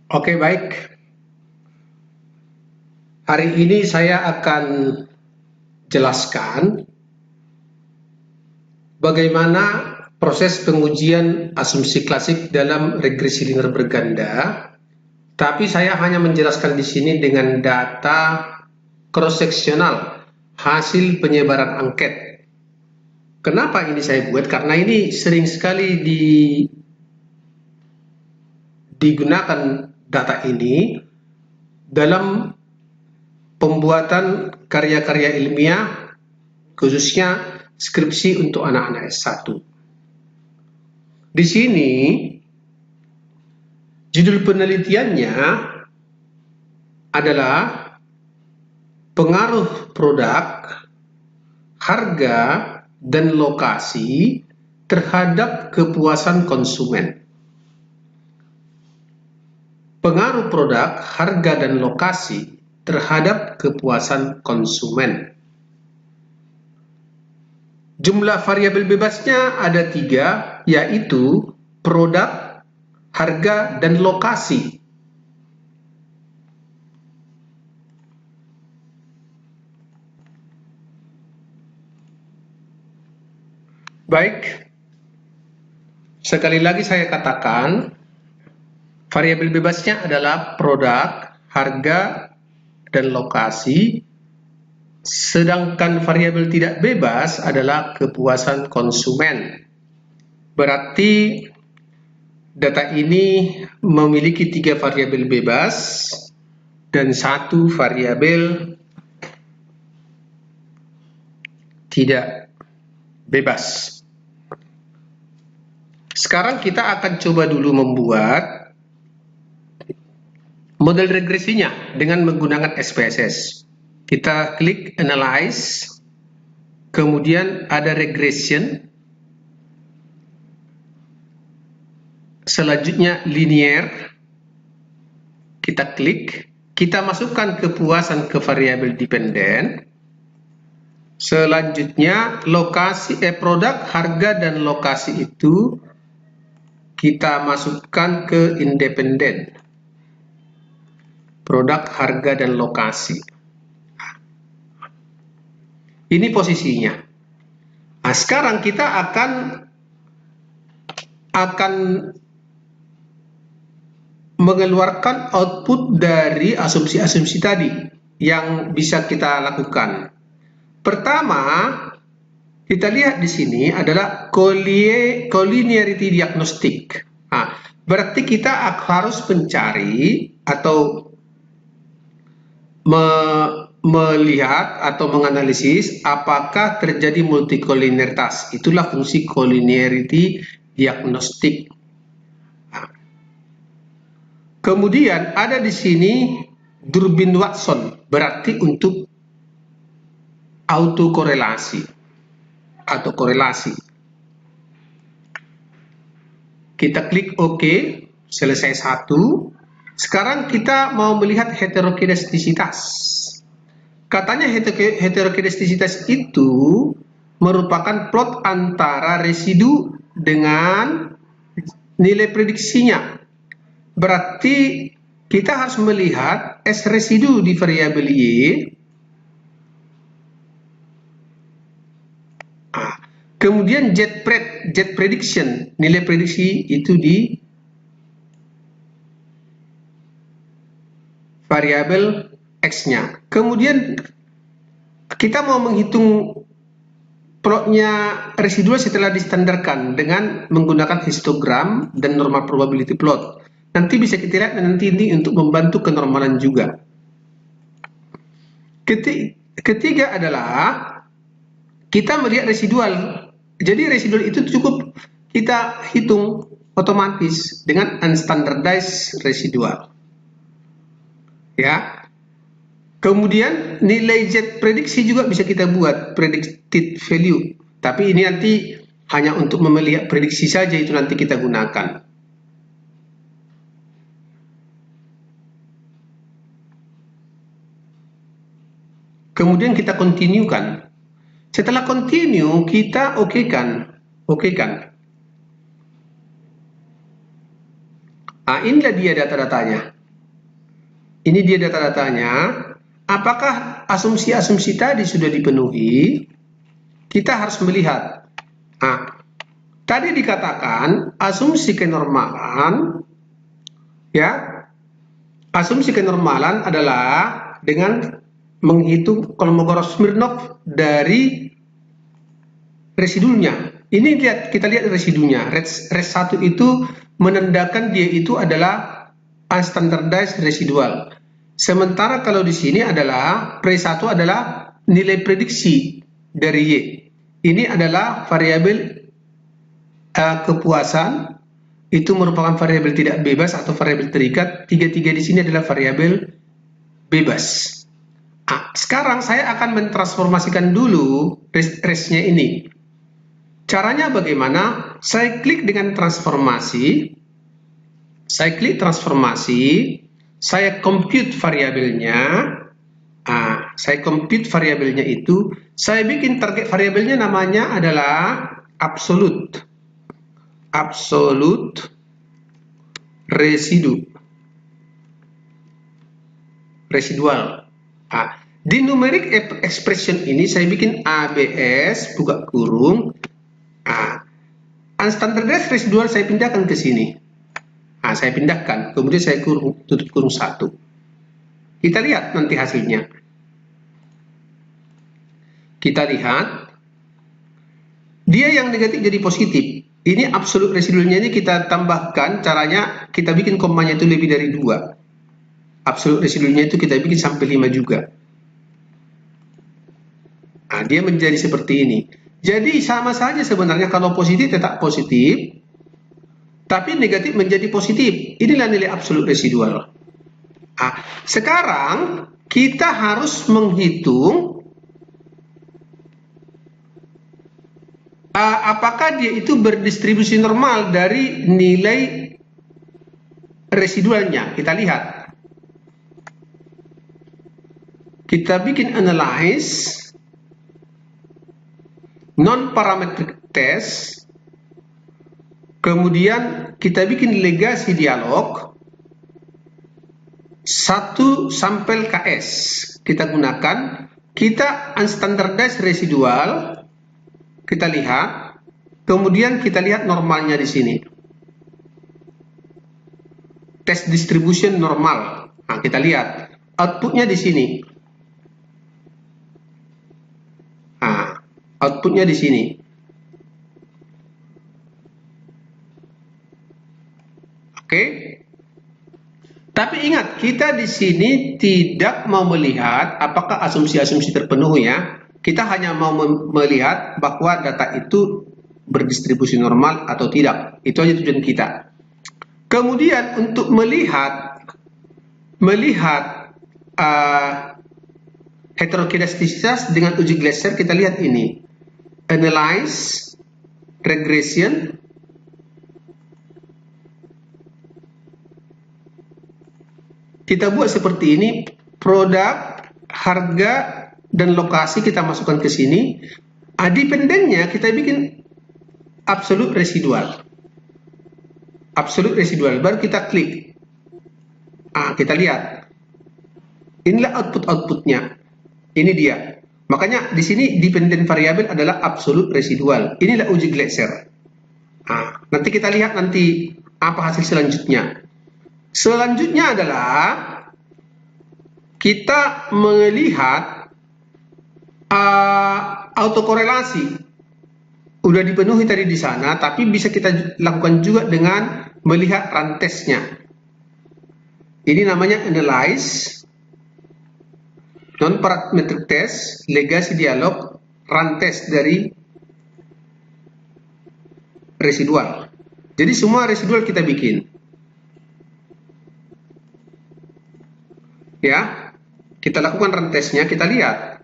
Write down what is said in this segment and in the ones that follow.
Oke, baik. Hari ini saya akan jelaskan bagaimana proses pengujian asumsi klasik dalam regresi linear berganda. Tapi saya hanya menjelaskan di sini dengan data cross-seksional hasil penyebaran angket. Kenapa ini saya buat? Karena ini sering sekali digunakan data ini dalam pembuatan karya-karya ilmiah, khususnya skripsi untuk anak-anak S1. Di sini judul penelitiannya adalah pengaruh produk, harga, dan lokasi terhadap kepuasan konsumen. Pengaruh produk, harga, dan lokasi terhadap kepuasan konsumen. Jumlah variabel bebasnya ada 3, yaitu produk, harga, dan lokasi. Baik, sekali lagi saya katakan, variabel bebasnya adalah produk, harga, dan lokasi, sedangkan variabel tidak bebas adalah kepuasan konsumen. Berarti data ini memiliki 3 variabel bebas dan 1 variabel tidak bebas. Sekarang kita akan coba dulu membuat model regresinya dengan menggunakan SPSS. Kita klik Analyze, kemudian ada Regression, selanjutnya Linear. Kita klik, kita masukkan kepuasan ke variabel dependen. Selanjutnya lokasi produk, harga, dan lokasi itu kita masukkan ke independen. Produk, harga, dan lokasi. Ini posisinya. Nah, sekarang kita akan mengeluarkan output dari asumsi-asumsi tadi yang bisa kita lakukan. Pertama, kita lihat di sini adalah collinearity diagnostic. Nah, berarti kita harus mencari atau melihat atau menganalisis apakah terjadi multicollinearitas. Itulah fungsi collinearity diagnostic. Nah, kemudian ada di sini Durbin-Watson, berarti untuk autokorelasi atau korelasi. Kita klik OK, selesai 1. Sekarang kita mau melihat heterokedastisitas. Katanya heterokedastisitas itu merupakan plot antara residu dengan nilai prediksinya. Berarti kita harus melihat S residu di variabel Y. Kemudian Z prediction, nilai prediksi itu di variabel X-nya. Kemudian kita mau menghitung plotnya residual setelah distandarkan dengan menggunakan histogram dan normal probability plot. Nanti bisa kita lihat nanti ini untuk membantu kenormalan juga. Ketiga adalah kita melihat residual. Jadi residual itu cukup kita hitung otomatis dengan unstandardized residual. Ya. Kemudian nilai Z prediksi juga bisa kita buat predicted value. Tapi ini nanti hanya untuk melihat prediksi saja, itu nanti kita gunakan. Kemudian kita continue-kan. Setelah continue, kita oke-kan. Nah, inilah dia data-datanya. Ini dia data-datanya. Apakah asumsi-asumsi tadi sudah dipenuhi? Kita harus melihat. Nah, tadi dikatakan asumsi kenormalan, ya, asumsi kenormalan adalah dengan menghitung Kolmogorov-Smirnov dari residunya. Ini kita lihat residunya. Res 1 itu menandakan dia itu adalah unstandardized residual. Sementara kalau di sini adalah pre 1 adalah nilai prediksi dari Y. Ini adalah variabel kepuasan, itu merupakan variabel tidak bebas atau variabel terikat. Tiga-tiga di sini adalah variabel bebas. Sekarang saya akan mentransformasikan dulu resnya ini. Caranya bagaimana? Saya klik dengan transformasi. Saya klik transformasi. Saya compute variabelnya. Saya compute variabelnya itu. Saya bikin target variabelnya, namanya adalah absolute. Absolute residual. Di numeric expression ini saya bikin ABS buka kurung. Unstandardized residual saya pindahkan ke sini. Saya pindahkan, kemudian saya tutup kurung 1. Kita lihat nanti hasilnya. Kita lihat, dia yang negatif jadi positif. Ini absolute residualnya ini kita tambahkan, caranya kita bikin komanya itu lebih dari 2. Absolute residualnya itu kita bikin sampai 5 juga. Dia menjadi seperti ini. Jadi sama saja sebenarnya, kalau positif tetap positif, tapi negatif menjadi positif. Inilah nilai absolut residual. Sekarang kita harus menghitung apakah dia itu berdistribusi normal dari nilai residualnya. Kita lihat. Kita bikin analyze non-parametric test, kemudian kita bikin legasi dialog 1 sampel KS kita gunakan. Kita unstandardized residual, kita lihat, kemudian kita lihat normalnya di sini, test distribution normal. Kita lihat outputnya di sini. Outputnya di sini. Oke. Tapi ingat, kita di sini tidak mau melihat apakah asumsi-asumsi terpenuhi, ya. Kita hanya mau melihat bahwa data itu berdistribusi normal atau tidak. Itu aja tujuan kita. Kemudian untuk melihat heterokedastisitas dengan uji Glaser, kita lihat ini. Analyze regression, kita buat seperti ini. Produk, harga, dan lokasi kita masukkan ke sini. Dependennya kita bikin absolute residual. Absolute residual, baru kita klik. Kita lihat. Inilah outputnya. Ini dia. Makanya di sini dependent variable adalah absolute residual. Inilah uji Glaser. Nanti kita lihat nanti apa hasil selanjutnya. Selanjutnya adalah kita melihat autokorelasi. Udah dipenuhi tadi di sana, tapi bisa kita lakukan juga dengan melihat rantesnya. Ini namanya analyze non-parametric test, legasi dialog, rantes dari residual. Jadi semua residual kita bikin. Ya, kita lakukan rantesnya, kita lihat.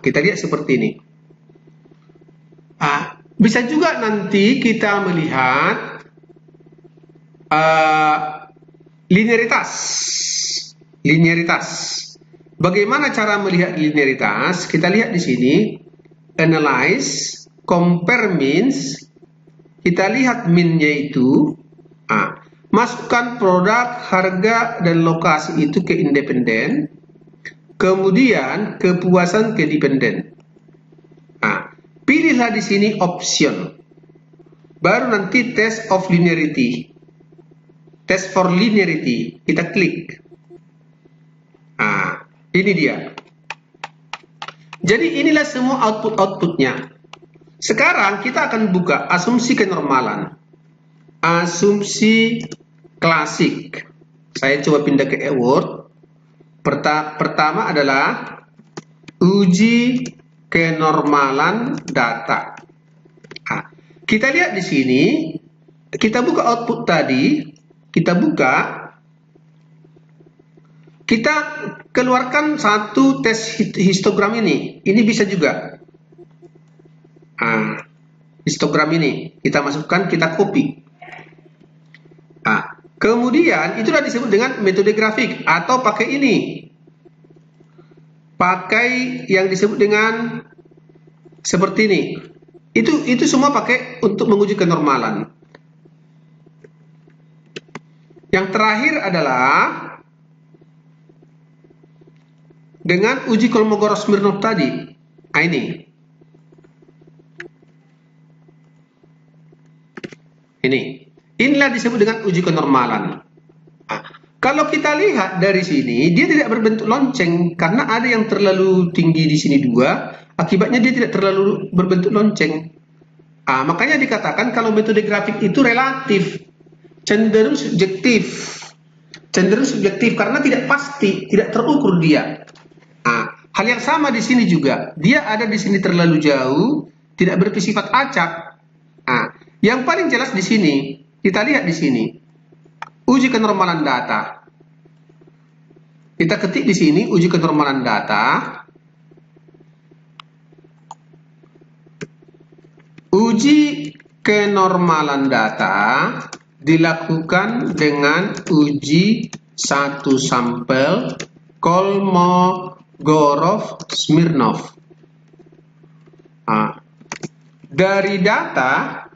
Kita lihat seperti ini. Bisa juga nanti kita melihat linearitas. Bagaimana cara melihat linearitas? Kita lihat di sini, analyze, compare means. Kita lihat mean-nya itu. Masukkan produk, harga, dan lokasi itu ke independen, kemudian kepuasan ke dependen. Nah, pilihlah di sini option, baru nanti test of linearity, test for linearity, kita klik. Nah, ini dia. Jadi inilah semua output-outputnya. Sekarang kita akan buka asumsi kenormalan. Asumsi klasik. Saya coba pindah ke Word. Pertama adalah uji kenormalan data. Nah, kita lihat di sini, kita buka output tadi, kita buka, kita keluarkan satu tes histogram ini. Ini bisa juga. Nah, histogram ini kita masukkan, kita copy. Nah, kemudian itulah disebut dengan metode grafik, atau pakai ini, pakai yang disebut dengan seperti ini. Itu semua pakai untuk menguji kenormalan. Yang terakhir adalah dengan uji Kolmogorov-Smirnov tadi. Nah, ini. Inilah disebut dengan uji kenormalan. Nah, kalau kita lihat dari sini, dia tidak berbentuk lonceng karena ada yang terlalu tinggi di sini 2, akibatnya dia tidak terlalu berbentuk lonceng. Nah, makanya dikatakan kalau metode grafik itu relatif, cenderung subjektif karena tidak pasti, tidak terukur dia. Nah, hal yang sama di sini juga, dia ada di sini terlalu jauh, tidak bersifat acak. Nah, yang paling jelas di sini, kita lihat di sini, uji kenormalan data. Kita ketik di sini uji kenormalan data. Uji kenormalan data dilakukan dengan uji satu sampel Kolmogorov-Smirnov. Nah, dari data